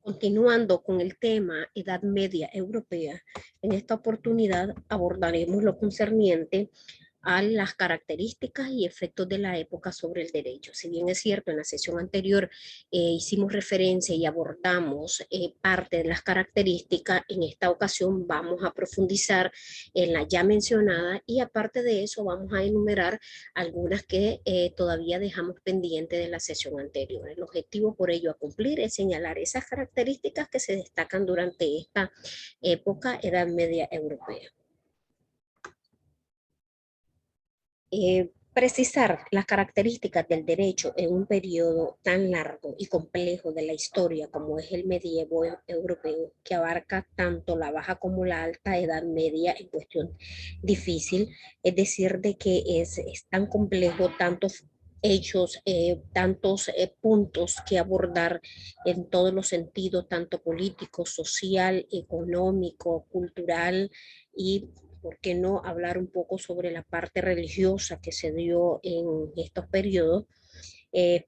Continuando con el tema Edad Media Europea, en esta oportunidad abordaremos lo concerniente a las características y efectos de la época sobre el derecho. Si bien es cierto, en la sesión anterior hicimos referencia y abordamos parte de las características, en esta ocasión vamos a profundizar en la ya mencionada y aparte de eso vamos a enumerar algunas que todavía dejamos pendiente de la sesión anterior. El objetivo por ello a cumplir es señalar esas características que se destacan durante esta época Edad Media Europea. Precisar las características del derecho en un periodo tan largo y complejo de la historia como es el medievo europeo, que abarca tanto la baja como la alta edad media en cuestión difícil, es decir, de que es tan complejo, tantos hechos, tantos puntos que abordar en todos los sentidos, tanto político, social, económico, cultural y ¿por qué no hablar un poco sobre la parte religiosa que se dio en estos periodos?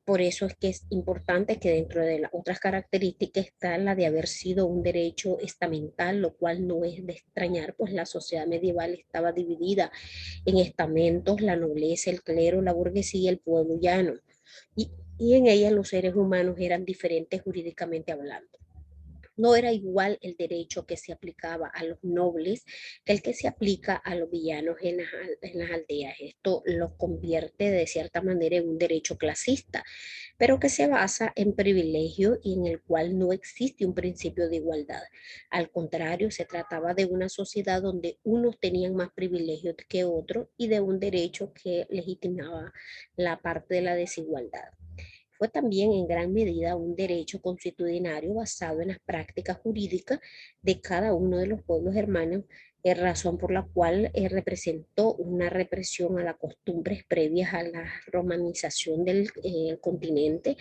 Por eso es que es importante que dentro de las otras características está la de haber sido un derecho estamental, lo cual no es de extrañar, pues la sociedad medieval estaba dividida en estamentos, la nobleza, el clero, la burguesía y el pueblo llano. Y en ella los seres humanos eran diferentes jurídicamente hablando. No era igual el derecho que se aplicaba a los nobles que el que se aplica a los villanos en las aldeas. Esto lo convierte de cierta manera en un derecho clasista, pero que se basa en privilegio y en el cual no existe un principio de igualdad. Al contrario, se trataba de una sociedad donde unos tenían más privilegios que otros y de un derecho que legitimaba la parte de la desigualdad. Fue también en gran medida un derecho consuetudinario basado en las prácticas jurídicas de cada uno de los pueblos hermanos, razón por la cual representó una represión a las costumbres previas a la romanización del continente.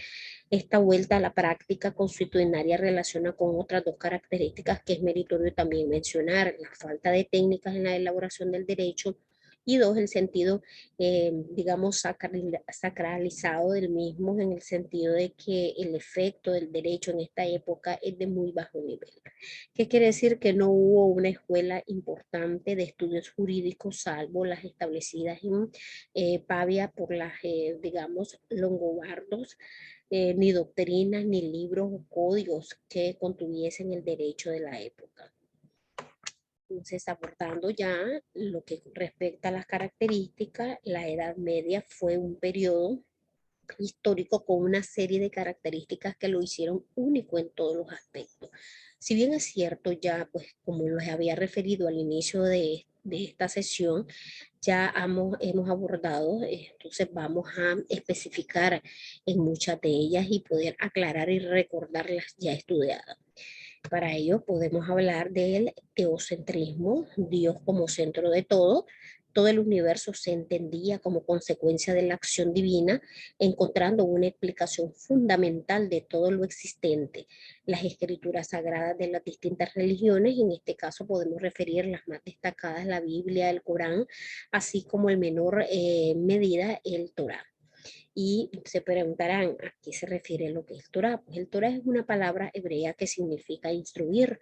Esta vuelta a la práctica consuetudinaria relaciona con otras dos características que es meritorio también mencionar: la falta de técnicas en la elaboración del derecho y dos, el sentido, digamos, sacralizado del mismo, en el sentido de que el efecto del derecho en esta época es de muy bajo nivel. ¿Qué quiere decir? Que no hubo una escuela importante de estudios jurídicos, salvo las establecidas en Pavia por las, digamos, longobardos, ni doctrinas, ni libros o códigos que contuviesen el derecho de la época. Entonces, abordando ya lo que respecta a las características, la Edad Media fue un periodo histórico con una serie de características que lo hicieron único en todos los aspectos. Si bien es cierto, ya pues como los había referido al inicio de esta sesión, ya hemos abordado, entonces vamos a especificar en muchas de ellas y poder aclarar y recordar las ya estudiadas. Para ello podemos hablar del teocentrismo, Dios como centro de todo. Todo el universo se entendía como consecuencia de la acción divina, encontrando una explicación fundamental de todo lo existente. Las escrituras sagradas de las distintas religiones, en este caso podemos referir las más destacadas, la Biblia, el Corán, así como en menor medida el Torá. Y se preguntarán, ¿a qué se refiere lo que es Torah? Pues el Torah es una palabra hebrea que significa instruir.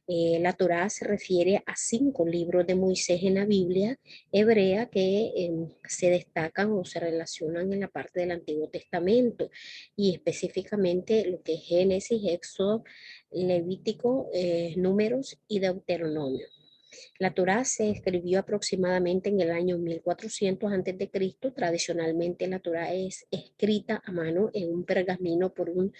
La Torah se refiere a 5 libros de Moisés en la Biblia hebrea que se destacan o se relacionan en la parte del Antiguo Testamento y específicamente lo que es Génesis, Éxodo, Levítico, Números y Deuteronomio. La Torá se escribió aproximadamente en el año 1400 a.C. Tradicionalmente la Torá es escrita a mano en un pergamino por un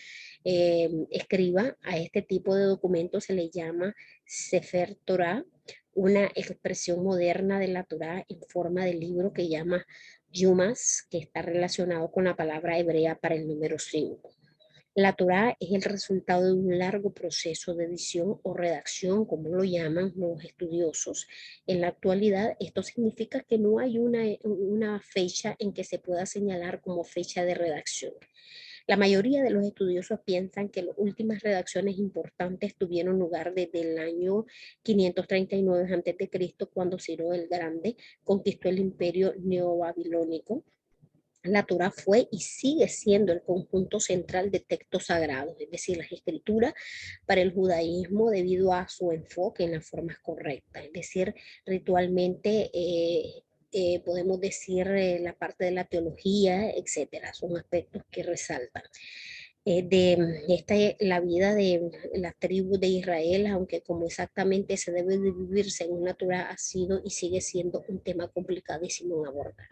escriba. A este tipo de documento se le llama Sefer Torah, una expresión moderna de la Torá en forma de libro que llama Yumas, que está relacionado con la palabra hebrea para el número 5. La Torá es el resultado de un largo proceso de edición o redacción, como lo llaman los estudiosos. En la actualidad, esto significa que no hay una fecha en que se pueda señalar como fecha de redacción. La mayoría de los estudiosos piensan que las últimas redacciones importantes tuvieron lugar desde el año 539 a.C., cuando Ciro el Grande conquistó el imperio neobabilónico La Torá fue y sigue siendo el conjunto central de textos sagrados, es decir, las escrituras para el judaísmo debido a su enfoque en las formas correctas, es decir, ritualmente podemos decir la parte de la teología, etcétera, son aspectos que resaltan. La vida de las tribus de Israel, aunque como exactamente se debe de vivir según la Torá, ha sido y sigue siendo un tema complicadísimo en abordar.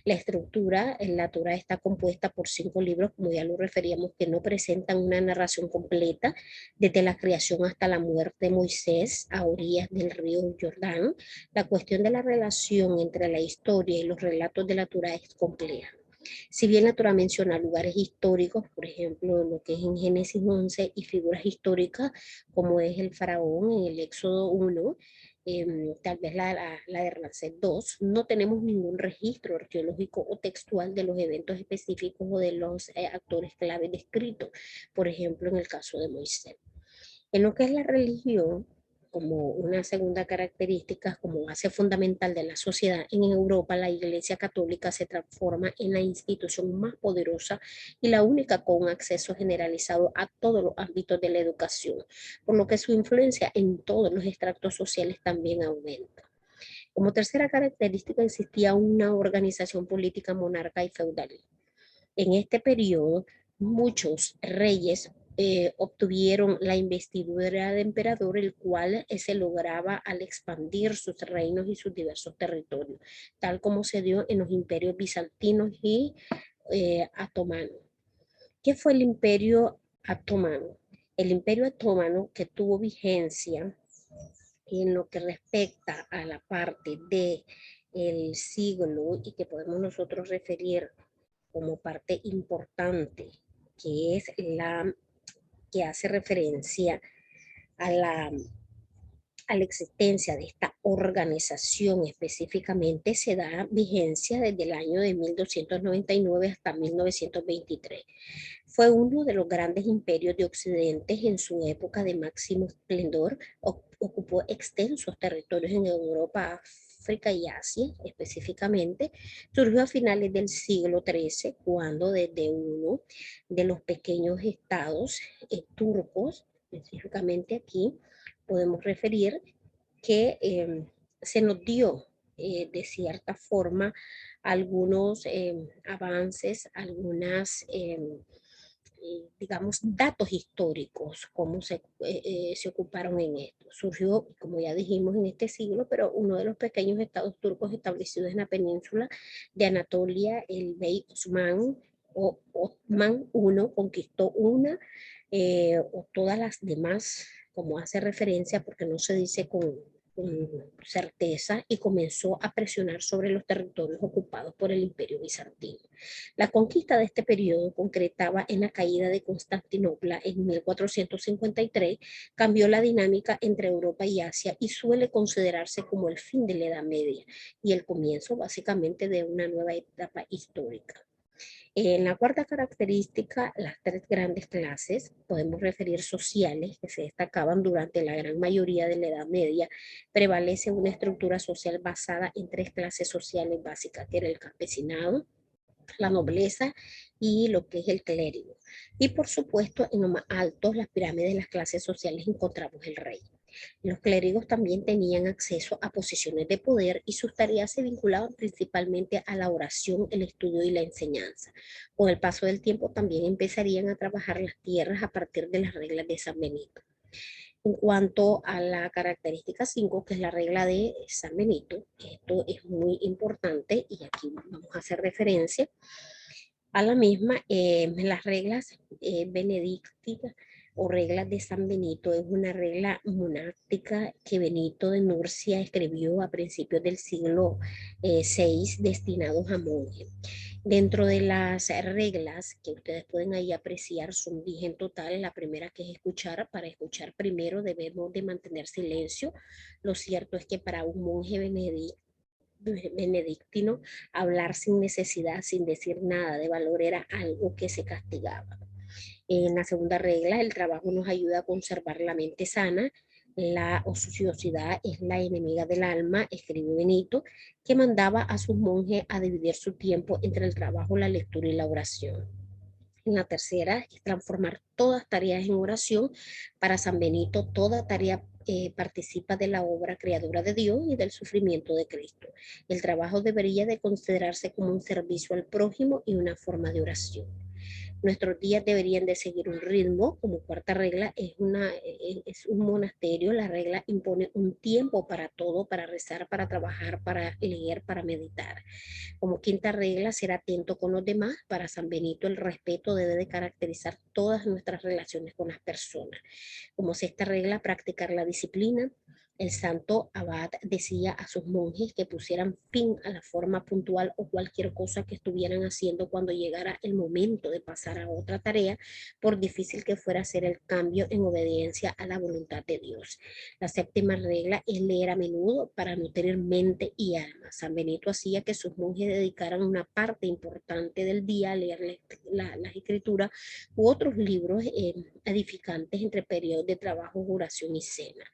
La estructura en la Torá está compuesta por 5 libros, como ya lo referíamos, que no presentan una narración completa desde la creación hasta la muerte de Moisés a orillas del río Jordán. La cuestión de la relación entre la historia y los relatos de la Torá es compleja. Si bien la Torá menciona lugares históricos, por ejemplo, lo que es en Génesis 11, y figuras históricas como es el faraón en el Éxodo 1, tal vez la de Ramsés II, no tenemos ningún registro arqueológico o textual de los eventos específicos o de los actores clave descritos, por ejemplo, en el caso de Moisés. En lo que es la religión, como una segunda característica, como base fundamental de la sociedad, en Europa la Iglesia Católica se transforma en la institución más poderosa y la única con acceso generalizado a todos los ámbitos de la educación, por lo que su influencia en todos los estratos sociales también aumenta. Como tercera característica existía una organización política monarca y feudal. En este periodo, muchos reyes obtuvieron la investidura de emperador, el cual se lograba al expandir sus reinos y sus diversos territorios, tal como se dio en los imperios bizantinos y otomanos. ¿Qué fue el imperio otomano? El imperio otomano, que tuvo vigencia en lo que respecta a la parte de el siglo y que podemos nosotros referir como parte importante, que es la que hace referencia a la existencia de esta organización específicamente, se da vigencia desde el año de 1299 hasta 1923. Fue uno de los grandes imperios de Occidente en su época de máximo esplendor. Ocupó extensos territorios en Europa, África y Asia específicamente. Surgió a finales del siglo XIII, cuando desde uno de los pequeños estados turcos, específicamente aquí, podemos referir que se nos dio de cierta forma algunos avances, algunas digamos, datos históricos, cómo se ocuparon en esto. Surgió, como ya dijimos, en este siglo, pero uno de los pequeños estados turcos establecidos en la península de Anatolia, el Bey Osman o Otman I, conquistó una o todas las demás, como hace referencia, porque no se dice con certeza, y comenzó a presionar sobre los territorios ocupados por el Imperio Bizantino. La conquista de este periodo, concretaba en la caída de Constantinopla en 1453, cambió la dinámica entre Europa y Asia y suele considerarse como el fin de la Edad Media y el comienzo básicamente de una nueva etapa histórica. En la cuarta característica, las 3 grandes clases, podemos referir sociales, que se destacaban durante la gran mayoría de la Edad Media. Prevalece una estructura social basada en 3 clases sociales básicas, que era el campesinado, la nobleza y lo que es el clérigo. Y por supuesto, en lo más alto, las pirámides de las clases sociales, encontramos el rey. Los clérigos también tenían acceso a posiciones de poder y sus tareas se vinculaban principalmente a la oración, el estudio y la enseñanza. Con el paso del tiempo también empezarían a trabajar las tierras a partir de las reglas de San Benito. En cuanto a la característica 5, que es la regla de San Benito, esto es muy importante y aquí vamos a hacer referencia a la misma. Las reglas benedictinas o reglas de San Benito es una regla monástica que Benito de Nurcia escribió a principios del siglo VI, destinados a monjes. Dentro de las reglas que ustedes pueden ahí apreciar, son 10 en total. La primera, que es escuchar. Para escuchar primero debemos de mantener silencio. Lo cierto es que para un monje benedictino, hablar sin necesidad, sin decir nada de valor, era algo que se castigaba. En la segunda regla, el trabajo nos ayuda a conservar la mente sana. La ociosidad es la enemiga del alma, escribe Benito, que mandaba a sus monjes a dividir su tiempo entre el trabajo, la lectura y la oración. La tercera es transformar todas tareas en oración. Para San Benito, toda tarea participa de la obra creadora de Dios y del sufrimiento de Cristo. El trabajo debería de considerarse como un servicio al prójimo y una forma de oración. Nuestros días deberían de seguir un ritmo. Como cuarta regla, es un monasterio. La regla impone un tiempo para todo, para rezar, para trabajar, para leer, para meditar. Como quinta regla, ser atento con los demás. Para San Benito, el respeto debe de caracterizar todas nuestras relaciones con las personas. Como sexta regla, practicar la disciplina. El santo abad decía a sus monjes que pusieran fin a la forma puntual o cualquier cosa que estuvieran haciendo cuando llegara el momento de pasar a otra tarea, por difícil que fuera hacer el cambio en obediencia a la voluntad de Dios. La séptima regla es leer a menudo para nutrir mente y alma. San Benito hacía que sus monjes dedicaran una parte importante del día a leer las escrituras u otros libros edificantes entre periodos de trabajo, oración y cena.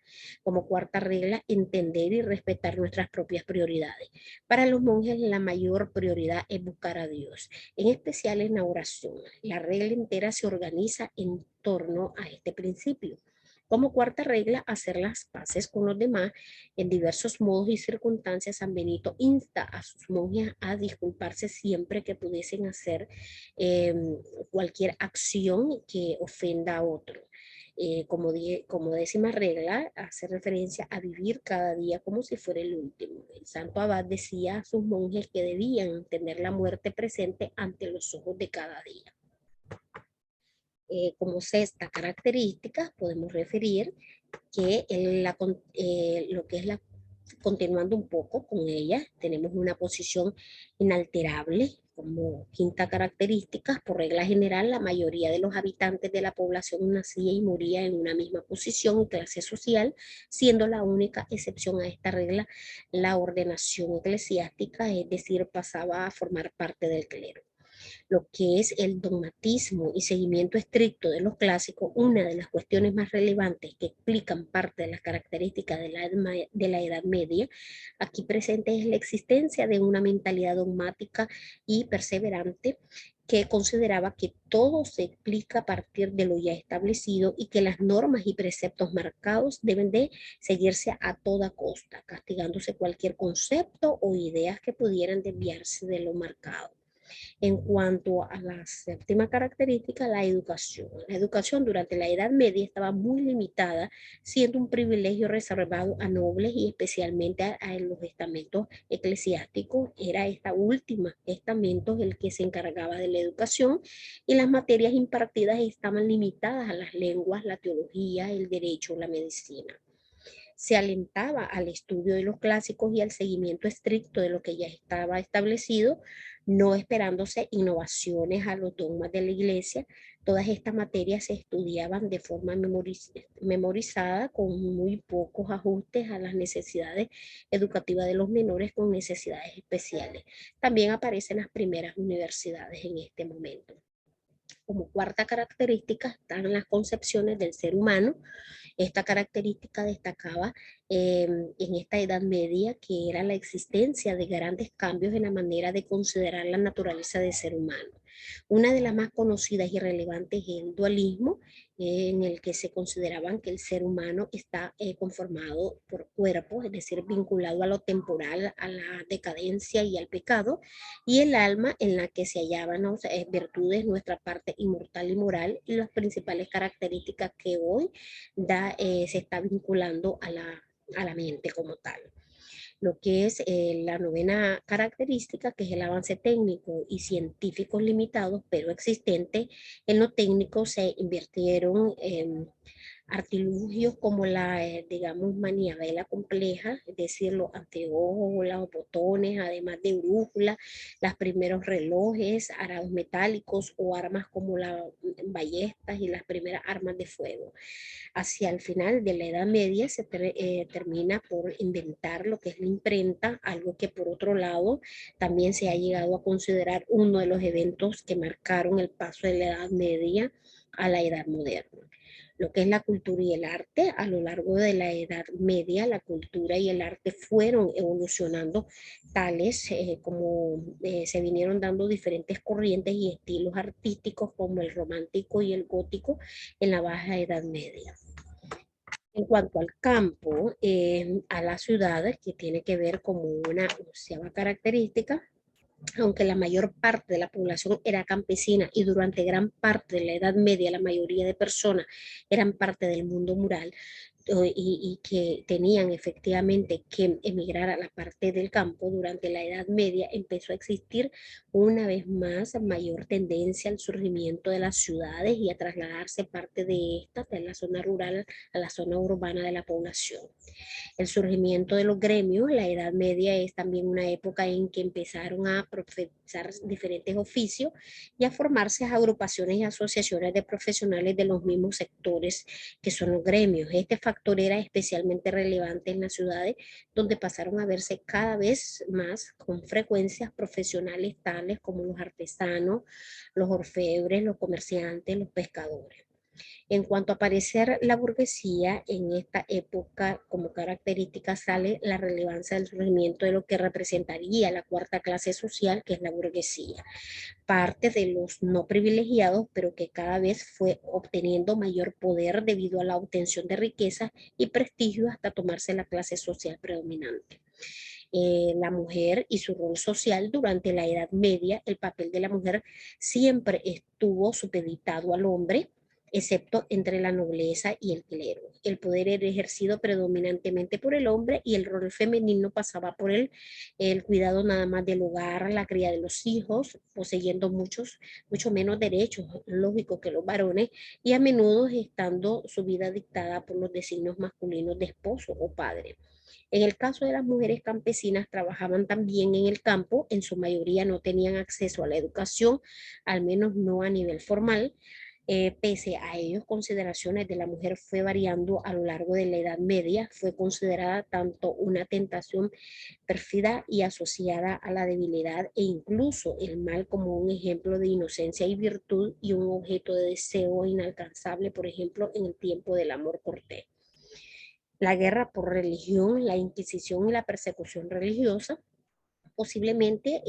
Como cuarta regla, entender y respetar nuestras propias prioridades. Para los monjes, la mayor prioridad es buscar a Dios, en especial en la oración. La regla entera se organiza en torno a este principio. Como cuarta regla, hacer las paces con los demás. En diversos modos y circunstancias, San Benito insta a sus monjes a disculparse siempre que pudiesen hacer eh, cualquier acción que ofenda a otro. Como décima regla, hace referencia a vivir cada día como si fuera el último. El santo abad decía a sus monjes que debían tener la muerte presente ante los ojos de cada día. Como sexta característica, podemos referir que lo que es continuando un poco con ella, tenemos una posición inalterable. Como quinta característica, por regla general, la mayoría de los habitantes de la población nacía y moría en una misma posición y clase social, siendo la única excepción a esta regla la ordenación eclesiástica, es decir, pasaba a formar parte del clero. Lo que es el dogmatismo y seguimiento estricto de los clásicos, una de las cuestiones más relevantes que explican parte de las características de la Edad Media, aquí presente es la existencia de una mentalidad dogmática y perseverante que consideraba que todo se explica a partir de lo ya establecido y que las normas y preceptos marcados deben de seguirse a toda costa, castigándose cualquier concepto o ideas que pudieran desviarse de lo marcado. En cuanto a la séptima característica, la educación. La educación durante la Edad Media estaba muy limitada, siendo un privilegio reservado a nobles y especialmente a los estamentos eclesiásticos. Era esta última estamento el que se encargaba de la educación y las materias impartidas estaban limitadas a las lenguas, la teología, el derecho, la medicina. Se alentaba al estudio de los clásicos y al seguimiento estricto de lo que ya estaba establecido, no esperándose innovaciones a los dogmas de la iglesia. Todas estas materias se estudiaban de forma memorizada, con muy pocos ajustes a las necesidades educativas de los menores con necesidades especiales. También aparecen las primeras universidades en este momento. Como cuarta característica están las concepciones del ser humano. Esta característica destacaba en esta Edad Media, que era la existencia de grandes cambios en la manera de considerar la naturaleza del ser humano. Una de las más conocidas y relevantes es el dualismo, en el que se consideraban que el ser humano está conformado por cuerpos, es decir, vinculado a lo temporal, a la decadencia y al pecado, y el alma en la que se hallaban virtudes, nuestra parte inmortal y moral, y las principales características que hoy se está vinculando a la mente como tal. Lo que es la novena característica, que es el avance técnico y científico limitado, pero existente. En lo técnico se invirtieron en artilugios como digamos, maniabela compleja, es decir, los anteojos, los botones, además de brújula, los primeros relojes, arados metálicos o armas como las ballestas y las primeras armas de fuego. Hacia el final de la Edad Media termina por inventar lo que es la imprenta, algo que por otro lado también se ha llegado a considerar uno de los eventos que marcaron el paso de la Edad Media, a la Edad Moderna. Lo que es la cultura y el arte, a lo largo de la Edad Media, la cultura y el arte fueron evolucionando tales como se vinieron dando diferentes corrientes y estilos artísticos como el romántico y el gótico en la Baja Edad Media. En cuanto al campo, a las ciudades, que tiene que ver como una onceava característica, aunque la mayor parte de la población era campesina y durante gran parte de la Edad Media la mayoría de personas eran parte del mundo rural, y que tenían efectivamente que emigrar a la parte del campo durante la Edad Media, empezó a existir una vez más mayor tendencia al surgimiento de las ciudades y a trasladarse parte de estas, de la zona rural a la zona urbana de la población. El surgimiento de los gremios, la Edad Media es también una época en que empezaron a profesar diferentes oficios y a formarse agrupaciones y asociaciones de profesionales de los mismos sectores que son los gremios. Este factor era especialmente relevante en las ciudades donde pasaron a verse cada vez más con frecuencias profesionales tales como los artesanos, los orfebres, los comerciantes, los pescadores. En cuanto a aparecer la burguesía, en esta época como característica sale la relevancia del surgimiento de lo que representaría la cuarta clase social, que es la burguesía, parte de los no privilegiados, pero que cada vez fue obteniendo mayor poder debido a la obtención de riqueza y prestigio hasta tomarse la clase social predominante. La mujer y su rol social durante la Edad Media, el papel de la mujer siempre estuvo supeditado al hombre, excepto entre la nobleza y el clero. El poder era ejercido predominantemente por el hombre y el rol femenino pasaba por el cuidado nada más del hogar, la cría de los hijos, poseyendo mucho menos derechos lógicos que los varones y a menudo estando su vida dictada por los designios masculinos de esposo o padre. En el caso de las mujeres campesinas, trabajaban también en el campo, en su mayoría no tenían acceso a la educación, al menos no a nivel formal. Pese a ellos, consideraciones de la mujer fue variando a lo largo de la Edad Media, fue considerada tanto una tentación pérfida y asociada a la debilidad e incluso el mal como un ejemplo de inocencia y virtud y un objeto de deseo inalcanzable, por ejemplo, en el tiempo del amor cortés. La guerra por religión, la Inquisición y la persecución religiosa, posiblemente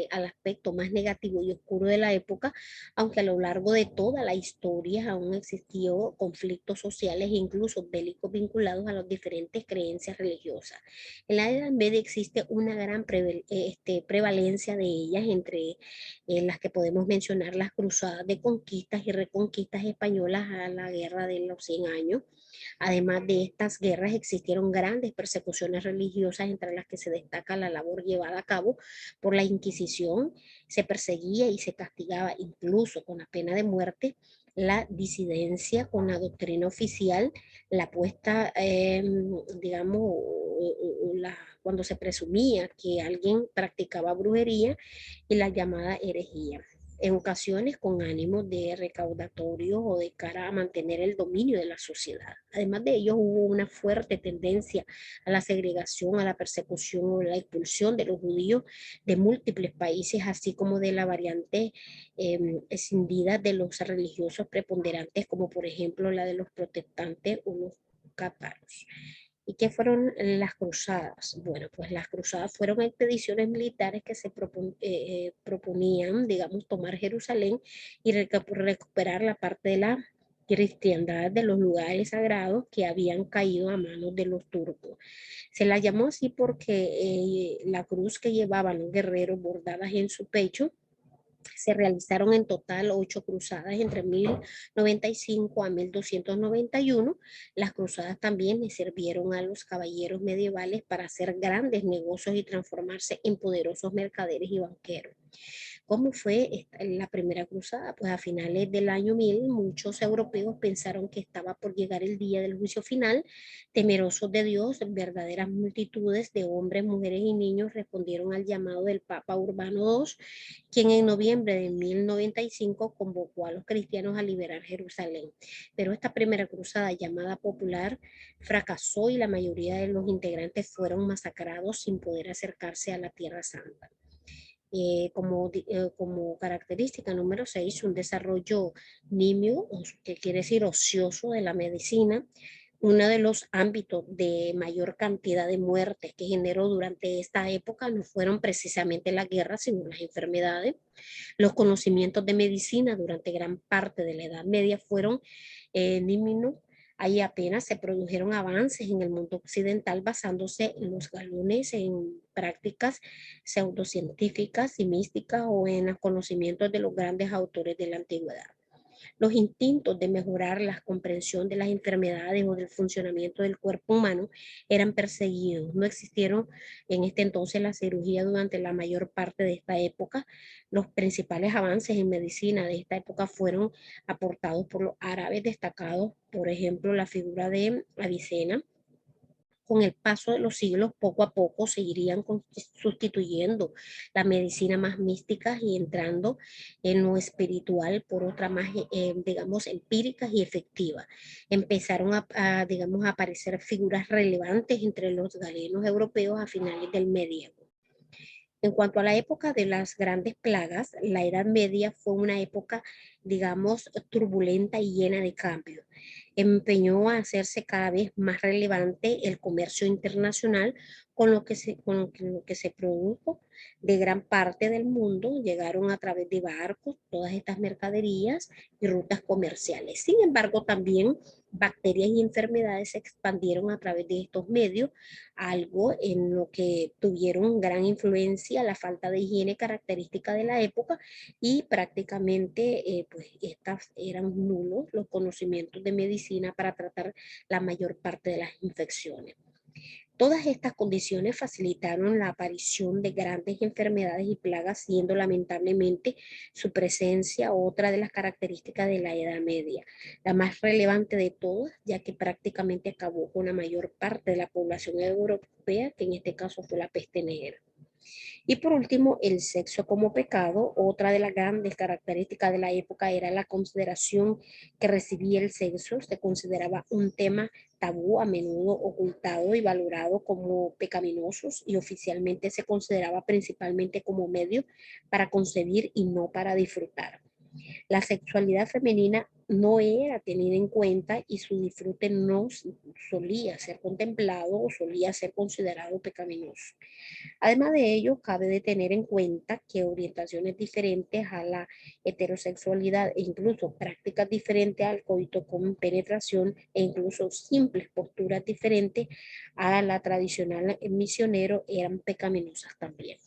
al aspecto más negativo y oscuro de la época, aunque a lo largo de toda la historia aún existió conflictos sociales e incluso bélicos vinculados a las diferentes creencias religiosas. En la Edad Media existe una gran prevalencia de ellas, entre las que podemos mencionar las cruzadas de conquistas y reconquistas españolas a la guerra de los 100 años. Además de estas guerras, existieron grandes persecuciones religiosas, entre las que se destaca la labor llevada a cabo por la Inquisición. Se perseguía y se castigaba incluso con la pena de muerte la disidencia con la doctrina oficial, la puesta, digamos, cuando se presumía que alguien practicaba brujería y la llamada herejía, en ocasiones con ánimo de recaudatorio o de cara a mantener el dominio de la sociedad. Además de ello, hubo una fuerte tendencia a la segregación, a la persecución o la expulsión de los judíos de múltiples países, así como de la variante escindida de los religiosos preponderantes, como por ejemplo la de los protestantes o los cátaros. ¿Y qué fueron las cruzadas? Bueno, pues las cruzadas fueron expediciones militares que se proponían, digamos, tomar Jerusalén y recuperar la parte de la cristiandad de los lugares sagrados que habían caído a manos de los turcos. Se la llamó así porque la cruz que llevaban los guerreros bordadas en su pecho, se realizaron en total 8 cruzadas entre 1095 a 1291. Las cruzadas también le sirvieron a los caballeros medievales para hacer grandes negocios y transformarse en poderosos mercaderes y banqueros. ¿Cómo fue la primera cruzada? Pues a finales del año 1000, muchos europeos pensaron que estaba por llegar el día del juicio final. Temerosos de Dios, verdaderas multitudes de hombres, mujeres y niños respondieron al llamado del Papa Urbano II, quien en noviembre de 1095 convocó a los cristianos a liberar Jerusalén. Pero esta primera cruzada, llamada popular, fracasó y la mayoría de los integrantes fueron masacrados sin poder acercarse a la Tierra Santa. Como característica número 6, un desarrollo nimio, que quiere decir ocioso de la medicina. Uno de los ámbitos de mayor cantidad de muertes que generó durante esta época no fueron precisamente las guerras, sino las enfermedades. Los conocimientos de medicina durante gran parte de la Edad Media fueron níminos. Ahí apenas se produjeron avances en el mundo occidental basándose en los galones, en prácticas pseudocientíficas y místicas o en los conocimientos de los grandes autores de la antigüedad. Los instintos de mejorar la comprensión de las enfermedades o del funcionamiento del cuerpo humano eran perseguidos. No existieron en este entonces la cirugía durante la mayor parte de esta época. Los principales avances en medicina de esta época fueron aportados por los árabes destacados, por ejemplo, la figura de Avicena. Con el paso de los siglos, poco a poco se irían sustituyendo la medicina más mística y entrando en lo espiritual por otra más, digamos, empíricas y efectivas. Empezaron digamos, a aparecer figuras relevantes entre los galenos europeos a finales del medievo. En cuanto a la época de las grandes plagas, la Edad Media fue una época, digamos, turbulenta y llena de cambios. Empeñó a hacerse cada vez más relevante el comercio internacional, con lo que se produjo de gran parte del mundo. Llegaron a través de barcos todas estas mercaderías y rutas comerciales. Sin embargo, también bacterias y enfermedades se expandieron a través de estos medios, algo en lo que tuvieron gran influencia la falta de higiene característica de la época, y prácticamente pues estas eran nulos los conocimientos de medicina para tratar la mayor parte de las infecciones. Todas estas condiciones facilitaron la aparición de grandes enfermedades y plagas, siendo lamentablemente su presencia otra de las características de la Edad Media, la más relevante de todas, ya que prácticamente acabó con la mayor parte de la población europea, que en este caso fue la peste negra. Y por último, el sexo como pecado. Otra de las grandes características de la época era la consideración que recibía el sexo. Se consideraba un tema tabú, a menudo ocultado y valorado como pecaminosos, y oficialmente se consideraba principalmente como medio para concebir y no para disfrutar. La sexualidad femenina no era tenida en cuenta y su disfrute no solía ser contemplado o solía ser considerado pecaminoso. Además de ello, cabe de tener en cuenta que orientaciones diferentes a la heterosexualidad e incluso prácticas diferentes al coito con penetración e incluso simples posturas diferentes a la tradicional misionero eran pecaminosas también.